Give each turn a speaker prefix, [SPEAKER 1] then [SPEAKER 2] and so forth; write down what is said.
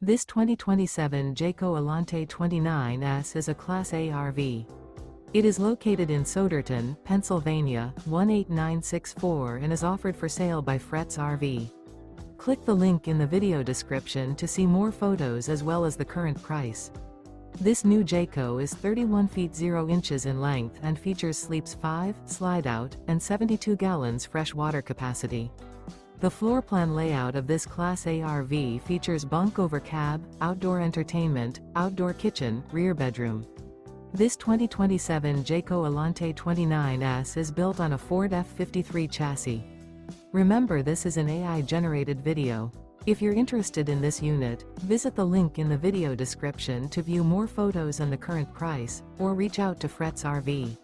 [SPEAKER 1] This 2027 Jayco Alante 29S is a Class A RV. It is located in Souderton, Pennsylvania, 18964 and is offered for sale by Fretz RV. Click the link in the video description to see more photos as well as the current price. This new Jayco is 31 feet 0 inches in length and features sleeps 5, slide-out, and 72 gallons fresh water capacity. The floor plan layout of this Class A RV features bunk over cab, outdoor entertainment, outdoor kitchen, rear bedroom. This 2027 Jayco Alante 29S is built on a Ford F53 chassis. Remember, this is an AI-generated video. If you're interested in this unit, visit the link in the video description to view more photos and the current price, or reach out to Fretz RV.